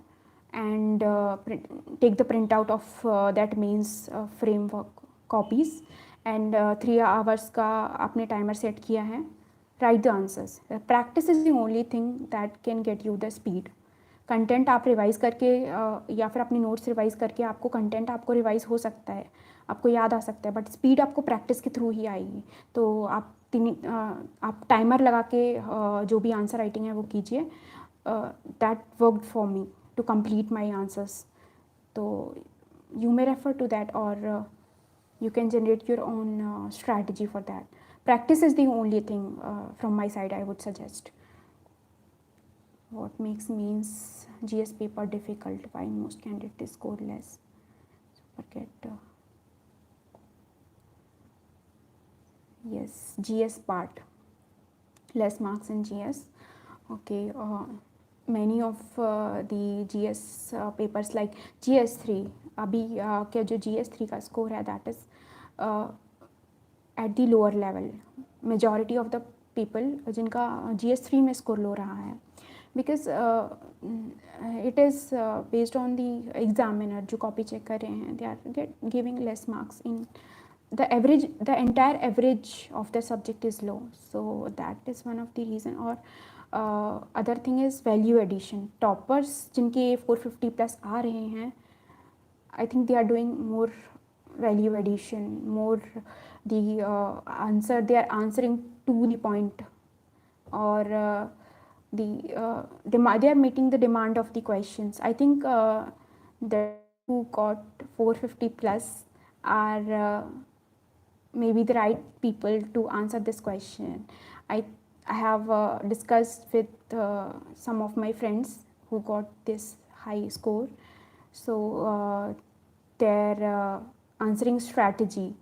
S1: and take the print out of that mains framework copies and 3 hours का आपने टाइमर सेट किया है. Write the answers. Practice is the only thing that can get you the speed. Content आप revise करके या फिर अपनी notes revise करके आपको कंटेंट आपको रिवाइज़ हो सकता है, आपको याद आ सकता है, बट स्पीड आपको प्रैक्टिस के थ्रू ही आएगी. तो आप टाइमर लगा के जो भी आंसर राइटिंग है वो कीजिए. That worked for me to complete my answers. तो you may refer to that, or you can generate your own strategy for that. Practice is the only thing from my side I would suggest. What makes means GS paper difficult? Why most candidates score less? Forget. Yes, GS part. Less marks in GS. Okay. Many of the GS papers like GS3, अभी क्या जो GS3 का score है that is at the lower level. Majority of the people जिनका GS3 में score low रहा है, because it is based on the examiner जो कॉपी चेक कर रहे हैं, they are giving less marks in the entire average of the subject is low, so that is one of the reason. Or other thing is value addition. Toppers जिनके 450 plus आ रहे हैं, I think they are doing more value addition, more the answer they are answering to the point, or they are meeting the demand of the questions. I think the who got 450 plus are maybe the right people to answer this question. I have discussed with some of my friends who got this high score. So their answering strategy,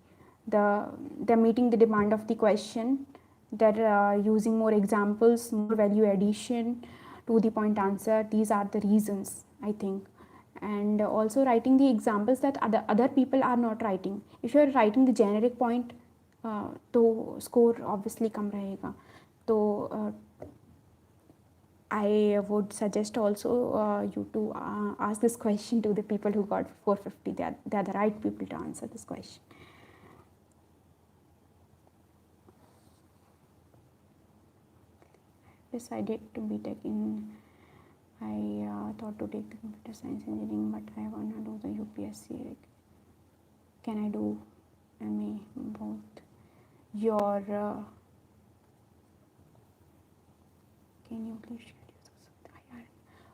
S1: they're meeting the demand of the question. They're using more examples, more value addition, to the point answer. These are the reasons, I think. And also writing the examples that other people are not writing. If you are writing the generic point, तो score obviously कम रहेगा. तो I would suggest also you to ask this question to the people who got 450. They are the right people to answer this question. Decided to be taking. I thought to take the computer science engineering, but I want to do the UPSC. Can I do MA both? Your can you please share your IR?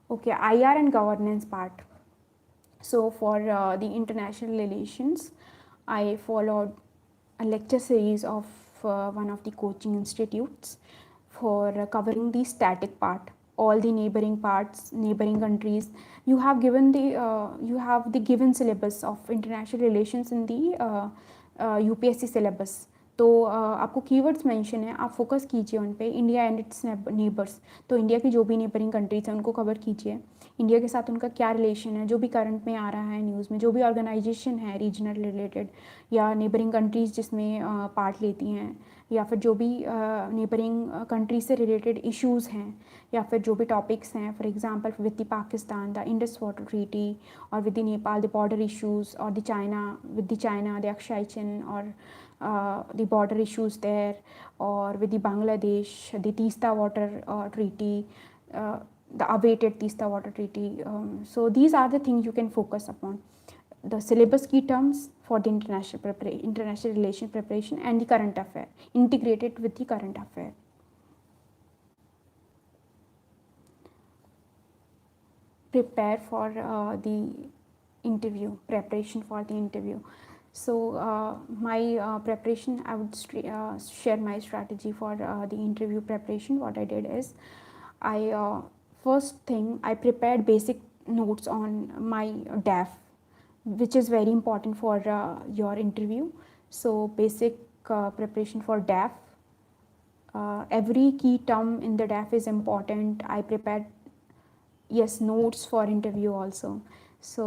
S1: Okay, IR and governance part. So for the international relations, I followed a lecture series of one of the coaching institutes for covering the static part all the neighboring parts, neighboring countries. You have given the given syllabus of international relations in the UPSC syllabus. तो आपको keywords mention है, आप focus कीजिए उन पे. India and it's neighbours, तो India की जो भी नेबरिंग कंट्रीज हैं उनको कवर कीजिए. इंडिया के साथ उनका क्या रिलेशन है, जो भी करंट में आ रहा है न्यूज़ में, जो भी ऑर्गेनाइजेशन है रीजनल रिलेटेड या नेबरिंग कंट्रीज़ जिसमें पार्ट लेती हैं, या फिर जो भी नेबरिंग कंट्री से रिलेटेड इश्यूज़ हैं, या फिर जो भी टॉपिक्स हैं. For example with the Pakistan the Indus water treaty, और with the Nepal the border issues, और the China with the China the Aksai Chin, और the border issues there, or with the Bangladesh, the Teesta water treaty, the awaited Teesta water treaty. So these are the things you can focus upon. The syllabus key terms for the international relation preparation, and the current affair, integrated with the current affair. Prepare for the interview, preparation for the interview. So my preparation, I would share my strategy for the interview preparation. What I did is, first thing, I prepared basic notes on my DAF, which is very important for your interview. So basic preparation for DAF. Every key term in the DAF is important. I prepared, yes, notes for interview also. So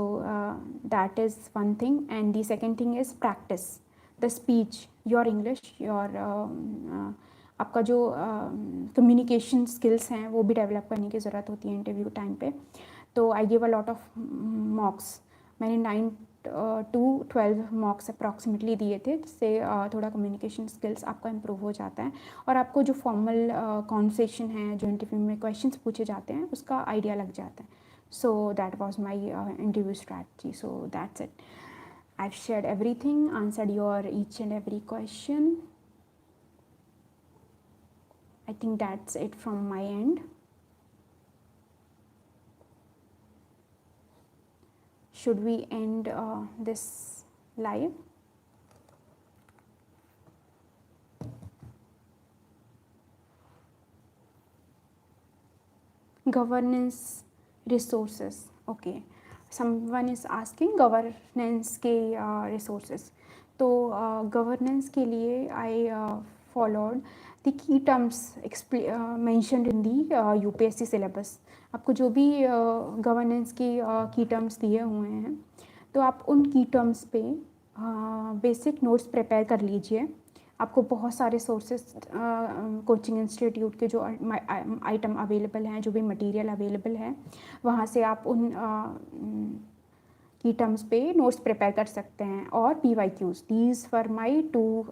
S1: that is one thing. And the second thing is practice the speech, your English, your आपका जो communication skills हैं वो भी develop करने की ज़रूरत होती है इंटरव्यू टाइम पे. तो I give a lot of मॉक्स. मैंने 9 to 12 मॉक्स अप्रॉक्सीमेटली दिए थे, जिससे थोड़ा कम्युनिकेशन स्किल्स आपका इम्प्रूव हो जाता है, और आपको जो फॉर्मल कॉन्वर्सेशन है, जो इंटरव्यू में क्वेश्चंस पूछे जाते हैं, उसका आइडिया लग जाता है. So that was my interview strategy. So that's it. I've shared everything, answered your each and every question. I think that's it from my end. Should we end this live? Governance resources. Okay, someone is asking governance के resources. तो governance के लिए I followed the key terms mentioned in the UPSC syllabus. आपको जो भी governance की key terms दिए हुए हैं, तो आप उन key terms पे basic notes prepare कर लीजिए. आपको बहुत सारे सोर्सेस कोचिंग इंस्टीट्यूट के जो आइटम अवेलेबल हैं, जो भी मटेरियल अवेलेबल है, वहाँ से आप उन की टर्म्स पे नोट्स प्रिपेयर कर सकते हैं. और PYQs, these for my 2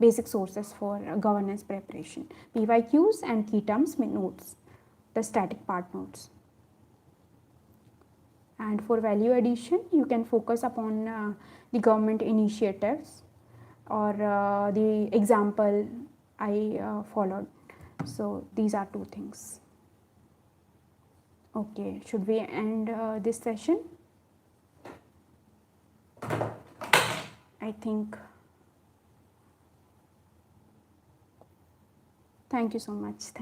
S1: basic sources for governance preparation, PYQs and की टर्म्स में notes, the static part notes. And for value addition, you can focus upon the government initiatives or the example I followed. So these are 2 things. Okay, should we end this session? I think. Thank you so much.